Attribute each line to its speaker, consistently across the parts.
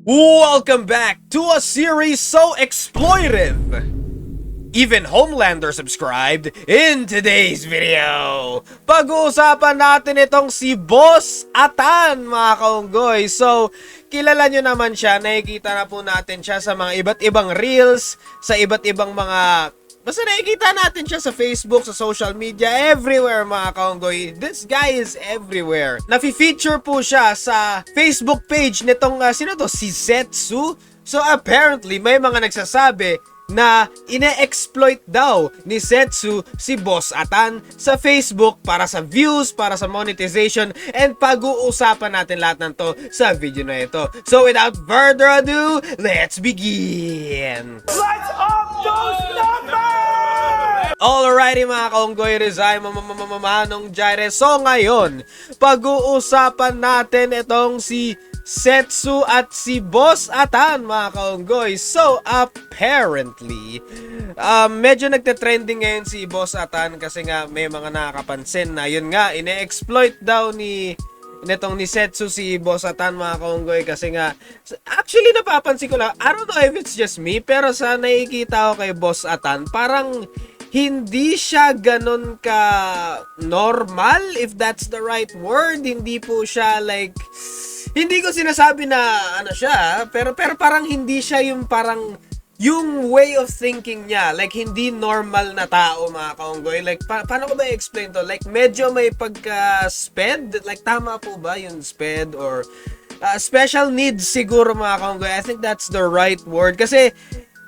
Speaker 1: Welcome back to a series so exploitive. Even Homelander subscribed in today's video. Pag-uusapan natin itong si Boss Atan, mga kaunggoy. So, kilala nyo naman siya. Nakikita na po natin siya sa mga iba't ibang reels, sa iba't ibang mga... Basta nakikita natin siya sa Facebook, sa social media, everywhere mga kaunggoy. This guy is everywhere. Nafi-feature po siya sa Facebook page nitong, sino to? Si Zetsu. So apparently, may mga nagsasabi na ine-exploit daw ni Zetsu si Boss Atan sa Facebook para sa views, para sa monetization, and pag-uusapan natin lahat ng to sa video na ito. So without further ado, let's begin!
Speaker 2: Let's up those numbers!
Speaker 1: Alrighty mga kaunggoy, Rizay, Manong Jaire. So ngayon, pag-uusapan natin itong si Zetsu at si Boss Atan, mga kaunggoy. So apparently, medyo nagte-trending ngayon si Boss Atan kasi nga may mga nakakapansin na yun nga, ine-exploit daw nitong ni Zetsu si Boss Atan, mga kaunggoy, kasi nga actually napapansin ko lang, I don't know if it's just me, pero sa nakikita ko kay Boss Atan, parang hindi siya ganun ka normal, if that's the right word. Hindi po siya like, hindi ko sinasabi na ano siya, pero parang hindi siya yung parang yung way of thinking niya, like hindi normal na tao, mga kaunggoy. Like paano ko ba i-explain to? Like medyo may pagka-sped, like tama po ba yung sped or special needs siguro, mga kaunggoy. I think that's the right word kasi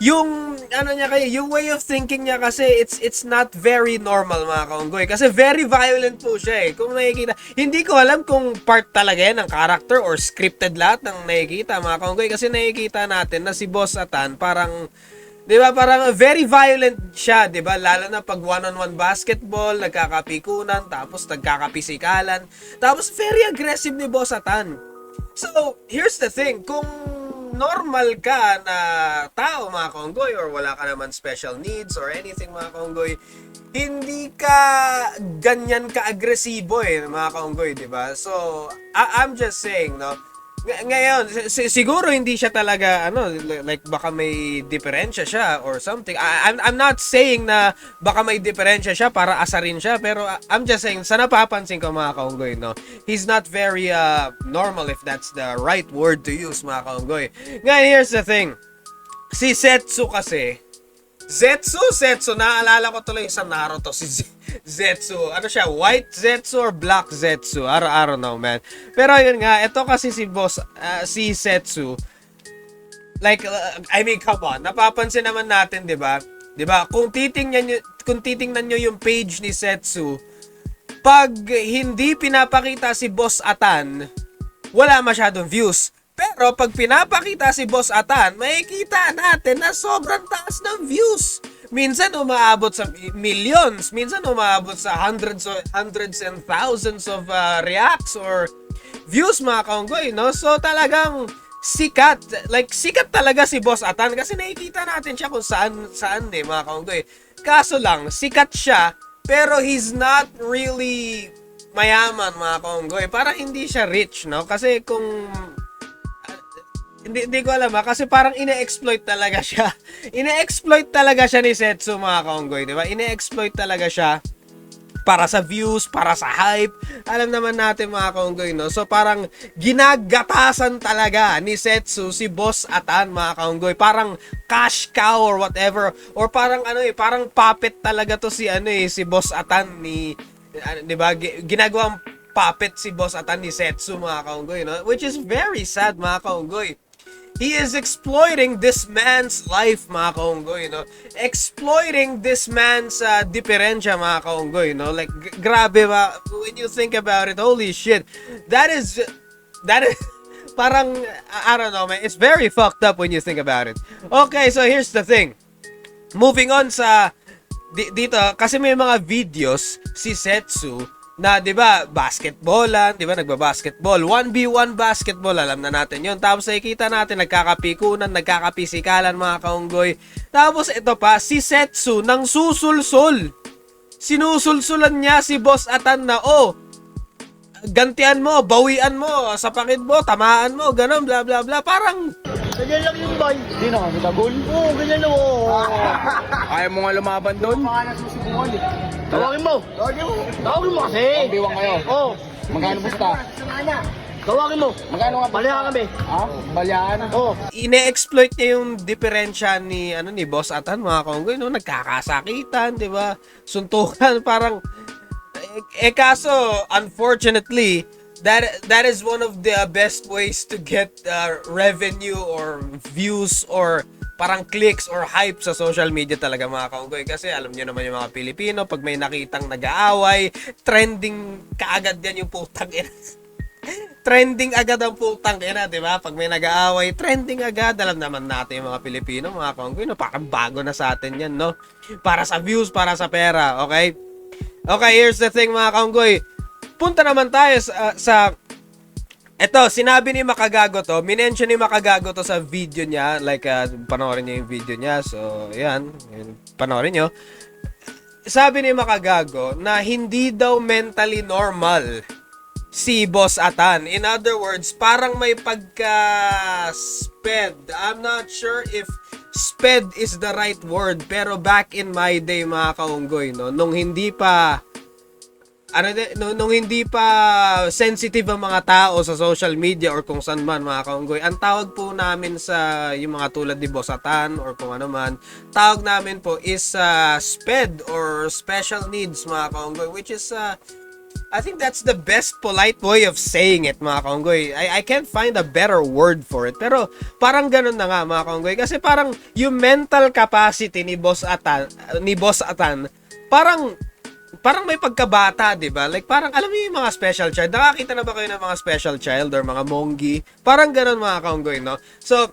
Speaker 1: yung ano niya yung way of thinking niya kasi it's not very normal, mga kaunggoy, kasi very violent po siya eh. Kung nakikita, hindi ko alam kung part talaga yan ng character or scripted lahat ng nakikita, mga kaunggoy, kasi nakikita natin na si Boss Atan parang, 'di ba, parang very violent siya, 'di ba? Lalo na pag one-on-one basketball, nagkakapikunan, tapos nagkakapisikalan, tapos very aggressive ni Boss Atan. So, here's the thing, kung normal ka na tao, mga kaunggoy, or wala ka naman special needs or anything, mga kaunggoy, hindi ka ganyan ka-agresibo mga kaunggoy, di ba? So, I'm just saying, no? Ngayon, siguro hindi siya talaga, like baka may diferensya siya or something. I'm not saying na baka may diferensya siya para asarin siya, pero I'm just saying, sa napapansin ko, mga kaunggoy, no? He's not very normal, if that's the right word to use, mga kaunggoy. Ngayon, here's the thing. Si Zetsu kasi, Zetsu, naalala ko tuloy sa Naruto, si Zetsu. Ano siya, white Zetsu or black Zetsu? I don't know, man. Pero yun nga, ito kasi si Boss, si Zetsu, like, I mean, come on, napapansin naman natin, di ba? Di ba? Kung titingnan nyo yung page ni Zetsu, pag hindi pinapakita si Boss Atan, wala masyadong views. Pero pag pinapakita si Boss Atan, makikita natin na sobrang taas ng views. Minsan umaabot sa millions, minsan umaabot sa hundreds and thousands of reacts or views, mga kaunggoy, no? So talagang sikat talaga si Boss Atan kasi nakikita natin siya kung saan mga kaunggoy. Kaso lang, sikat siya, pero he's not really mayaman, mga kaunggoy. Parang hindi siya rich, no? Kasi kung hindi ko alam kasi parang ine-exploit talaga siya. Ine-exploit talaga siya ni Zetsu, mga kaunggoy, di ba? Ine-exploit talaga siya para sa views, para sa hype. Alam naman natin, mga kaunggoy, no? So parang ginagatasan talaga ni Zetsu si Boss Atan, mga kaunggoy. Parang cash cow or whatever. Or parang parang puppet talaga to si si Boss Atan ni, di ba? Ginagawang puppet si Boss Atan ni Zetsu, mga kaunggoy, no? Which is very sad, mga kaunggoy. He is exploiting this man's life, mga kaunggoy, no? Exploiting this man's diferensya, mga kaunggoy, no? Like, grabe ba? When you think about it, holy shit. That is parang, I don't know, man. It's very fucked up when you think about it. Okay, so here's the thing. Moving on sa, dito, kasi may mga videos si Zetsu na, di ba, basketballan, di ba, nagbabasketball, 1v1 basketball, alam na natin yon. Tapos nakikita natin, nagkakapikunan, nagkakapisikalan, mga kaunggoy. Tapos ito pa, si Zetsu nang susulsul. Sinusulsulan niya si Boss Atan na, gantian mo, bawian mo, sapakin mo, tamaan mo, ganun, bla bla bla. Parang
Speaker 3: Ganyan lang yung boy. Hindi na kami tagol? Oo, ganyan lang.
Speaker 2: Ayaw mo nga lumaban doon?
Speaker 3: Mga nasusubukan eh. Tawagin mo. Tawagin mo kasi.
Speaker 2: Biwang kayo.
Speaker 3: Oo.
Speaker 2: Magkano busta?
Speaker 3: Tawagin mo.
Speaker 2: Magkano nga
Speaker 3: Balihan kami.
Speaker 2: Balyaan.
Speaker 3: Oo.
Speaker 1: ine-exploit niya yung diferensya ni ni Boss Atan, mga kaunggoy, no, nagkakasakitan, 'di ba? Suntukan parang kaso unfortunately that is one of the best ways to get revenue or views or parang clicks or hype sa social media talaga, mga kaunggoy, kasi alam niyo naman yung mga Pilipino, pag may nakitang nag-aaway, trending kaagad yan yung putang ina. Trending agad ang putang ina, di ba? Pag may nag-aaway, trending agad. Alam naman natin yung mga Pilipino, mga kaunggoy, no? Parang bago na sa atin yan, no? Para sa views, para sa pera, okay? Okay, here's the thing, mga kaunggoy. Punta naman tayo sa eto, sinabi ni Makagago to, minention ni Makagago to sa video niya, like, panoorin niyo yung video niya, so, yan, panoorin niyo. Sabi ni Makagago na hindi daw mentally normal si Boss Atan. In other words, parang may pagka-sped. I'm not sure if sped is the right word, pero back in my day, mga kaunggoy, no, nung hindi pa sensitive ang mga tao sa social media or kung saan man, mga kaunggoy, ang tawag po namin sa yung mga tulad ni Boss Atan or kung ano man, tawag namin po is SPED or special needs, mga kaunggoy, which is I think that's the best polite way of saying it, mga kaunggoy. I can't find a better word for it, pero parang ganun na nga, mga kaunggoy, kasi parang yung mental capacity ni Boss Atan parang may pagkabata, 'di ba? Like parang alam niyo yung mga special child. Nakakita na ba kayo ng mga special child or mga monggi? Parang ganoon, mga kaunggoy, no? So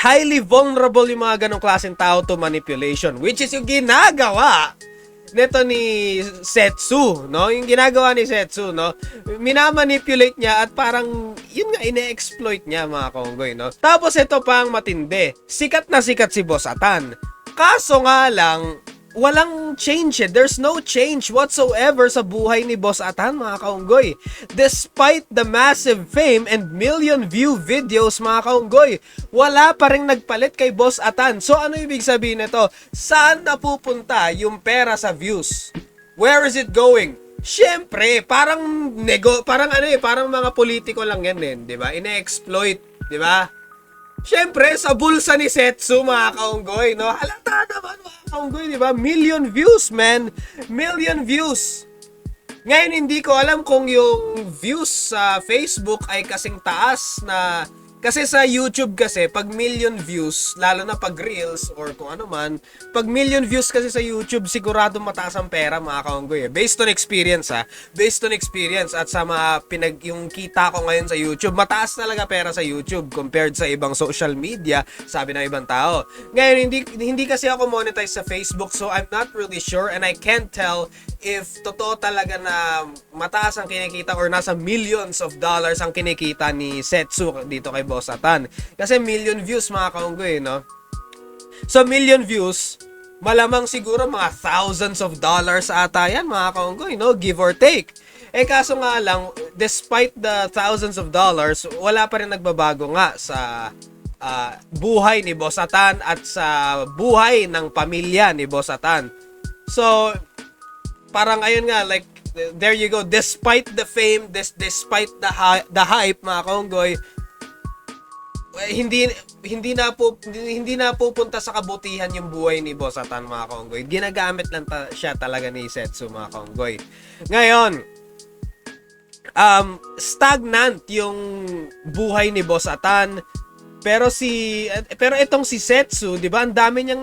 Speaker 1: highly vulnerable yung mga ganong klaseng tao to manipulation, which is yung ginagawa nito ni Setsu, no? Yung ginagawa ni Setsu, no? Minamanipulate niya at parang yun nga, ine-exploit niya, mga kaunggoy, no? Tapos ito pang matindi. Sikat na sikat si Boss Atan. Kaso nga lang, walang change eh. There's no change whatsoever sa buhay ni Boss Atan, mga kaunggoy. Despite the massive fame and million view videos, mga kaunggoy, wala pa rin nagpalit kay Boss Atan. So ano ibig sabihin nito? Saan napupunta yung pera sa views? Where is it going? Syempre, parang parang mga politiko lang yan din, 'di ba? Ine-exploit, 'di ba? Syempre, sa bulsa ni Setsu, mga kaunggoy, no? Halata naman, mga kaunggoy, di ba? Million views, man. Million views. Ngayon, hindi ko alam kung yung views sa Facebook ay kasing taas na... Kasi sa YouTube kasi, pag million views, lalo na pag Reels or kung ano man, pag million views kasi sa YouTube, sigurado mataas ang pera, mga kaunggoy. Based on experience, ha? Based on experience at sa mga yung kita ko ngayon sa YouTube, mataas talaga pera sa YouTube compared sa ibang social media, sabi ng ibang tao. Ngayon, hindi kasi ako monetize sa Facebook, so I'm not really sure and I can't tell if totoo talaga na mataas ang kinikita or nasa millions of dollars ang kinikita ni Setsu dito kay Boss Atan. Kasi million views, mga kaunggoy, no? So, million views, malamang siguro mga thousands of dollars ata yan, mga kaunggoy, no? Give or take. Kaso nga lang, despite the thousands of dollars, wala pa rin nagbabago nga sa buhay ni Boss Atan at sa buhay ng pamilya ni Boss Atan. So, parang ayun nga, like, there you go. Despite the fame, despite the hype, mga kaunggoy, hindi na pupunta sa kabutihan yung buhay ni Boss Atan, mga kaunggoy. Ginagamit lang siya talaga ni Setsu, mga kaunggoy. Ngayon, stagnant yung buhay ni Boss Atan. Pero itong si Setsu, 'di ba? Ang dami niyang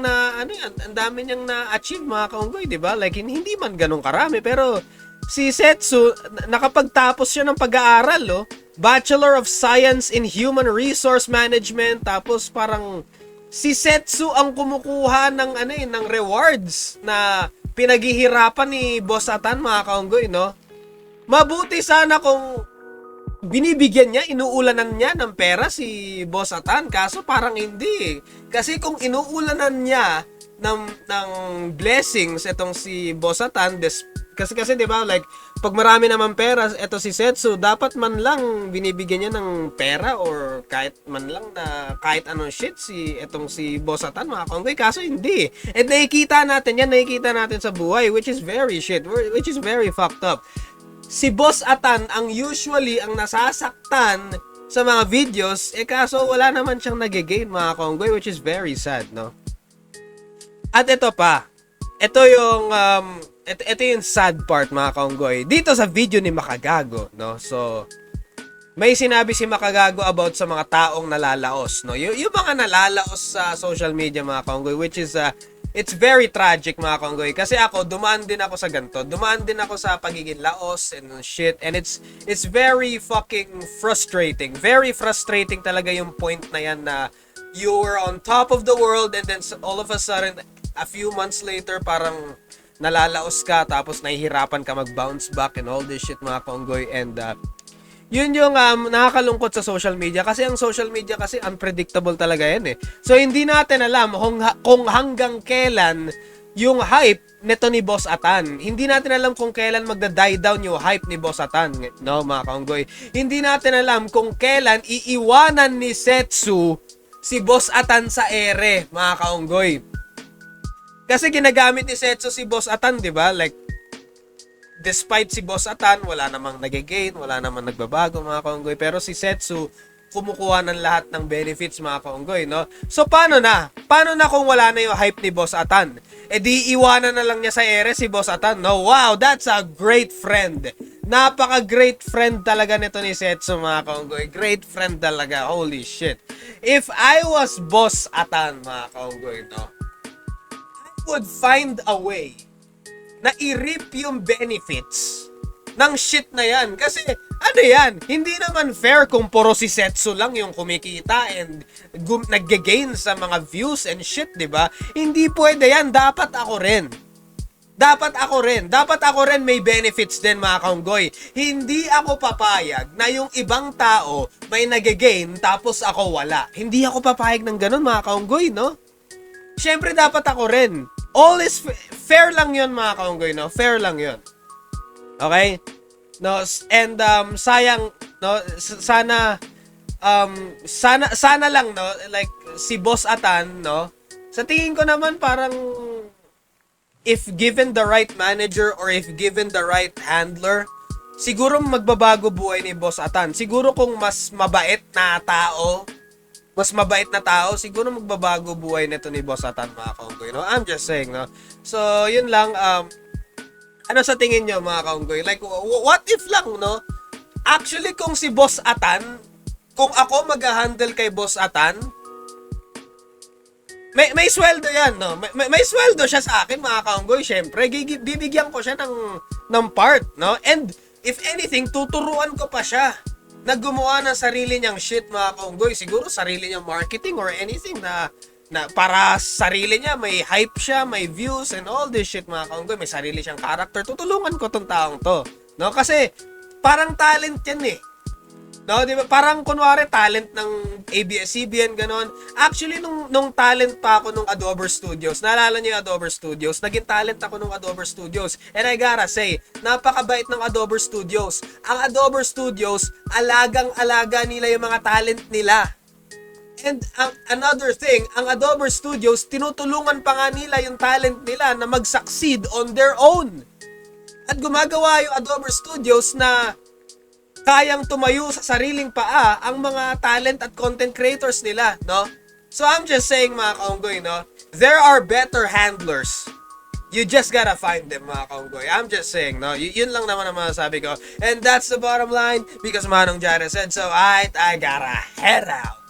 Speaker 1: na-achieve, mga kaunggoy, 'di ba? Like hindi man ganun karami, pero si Setsu nakapagtapos siya ng pag-aaral, oh. Bachelor of Science in Human Resource Management, tapos parang si Setsu ang kumukuha ng rewards na pinaghihirapan ni Boss Atan, mga kaunggoy, no? Mabuti sana kung binibigyan niya, inuulanan niya ng pera si Boss Atan, kaso parang hindi. Kasi kung inuulanan niya ng blessings itong si Boss Atan, kasi 'di ba, like pag marami naman pera, eto si Setsu, dapat man lang binibigyan niya ng pera or kahit man lang na kahit anong shit etong si Boss Atan, mga konggoy. Kaso hindi. And nakikita natin sa buhay, which is very shit, which is very fucked up. Si Boss Atan ang usually ang nasasaktan sa mga videos, kaso wala naman siyang nag-gain, mga konggoy, which is very sad, no? At ito pa, ito yung sad part, mga kaunggoy. Dito sa video ni Makagago, no? So, may sinabi si Makagago about sa mga taong nalalaos, no? Yung mga nalalaos sa social media, mga kaunggoy, which is, it's very tragic, mga kaunggoy. Kasi ako, dumaan din ako sa ganito. Dumaan din ako sa pagiging laos and shit. And it's very fucking frustrating. Very frustrating talaga yung point na yan na you were on top of the world and then all of a sudden, a few months later, parang nalalaos ka, tapos nahihirapan ka mag-bounce back and all this shit, mga kaunggoy. And yun yung nakakalungkot sa social media, kasi ang social media kasi unpredictable talaga yan eh. So hindi natin alam kung hanggang kailan yung hype nito ni Boss Atan. Hindi natin alam kung kailan magda-die down yung hype ni Boss Atan, no, mga kaunggoy. Hindi natin alam kung kailan iiwanan ni Setsu si Boss Atan sa ere, mga kaunggoy. Kasi ginagamit ni Setsu si Boss Atan, di ba? Like, despite si Boss Atan, wala namang nag-gain, wala namang nagbabago, mga kaunggoy. Pero si Setsu, kumukuha ng lahat ng benefits, mga kaunggoy, no? So, paano na? Paano na kung wala na yung hype ni Boss Atan? Di iwanan na lang niya sa ere si Boss Atan, no? Wow, that's a great friend. Napaka-great friend talaga nito ni Setsu, mga kaunggoy. Great friend talaga. Holy shit. If I was Boss Atan, mga kaunggoy, no? Would find a way na i-reap yung benefits ng shit na yan. Kasi, ano yan? Hindi naman fair kung puro si Setsu lang yung kumikita and nag-gain sa mga views and shit, di ba? Hindi pwede yan. Dapat ako rin. Dapat ako rin may benefits din, mga kaunggoy. Hindi ako papayag na yung ibang tao may nag-gain tapos ako wala. Hindi ako papayag ng ganun, mga kaunggoy, no? Siyempre, dapat ako rin. All is fair lang yun, mga kaunggoy, no? Fair lang yun. Okay? No, and sayang, no? Sana lang, no? Like, si Boss Atan, no? Sa tingin ko naman, parang if given the right manager or if given the right handler, siguro magbabago buhay ni Boss Atan. Siguro kung mas mabait na tao, siguro magbabago buhay nito ni Boss Atan, mga kaunggoy, no? I'm just saying, no? So, yun lang, ano sa tingin nyo, mga kaunggoy? Like, what if lang, no? Actually, kung si Boss Atan, kung ako mag-handle kay Boss Atan, may sweldo yan, no? May sweldo siya sa akin, mga kaunggoy. Syempre, bibigyan ko siya ng part, no? And, if anything, tuturuan ko pa siya na gumawa ng sarili niyang shit, mga kaunggoy. Siguro sarili niyang marketing or anything na para sarili niya, may hype siya, may views and all this shit, mga kaunggoy. May sarili siyang character. Tutulungan ko tong taong to, no? Kasi parang talent yan eh. No, di ba? Parang kunwari talent ng ABS-CBN, ganon. Actually, nung talent pa ako nung Adobe Studios, naalala niyo yung Adobe Studios? Naging talent ako nung Adobe Studios. And I gotta say, napakabait ng Adobe Studios. Ang Adobe Studios, alagang-alaga nila yung mga talent nila. And another thing, ang Adobe Studios, tinutulungan pa nga nila yung talent nila na mag-succeed on their own. At gumagawa yung Adobe Studios na kayang tumayo sa sariling paa ang mga talent at content creators nila, no? So I'm just saying, mga kaunggoy, no? There are better handlers. You just gotta find them, mga kaunggoy. I'm just saying, no? Yun lang naman ang masasabi ko. And that's the bottom line because Manong Jairo said so. I gotta head out.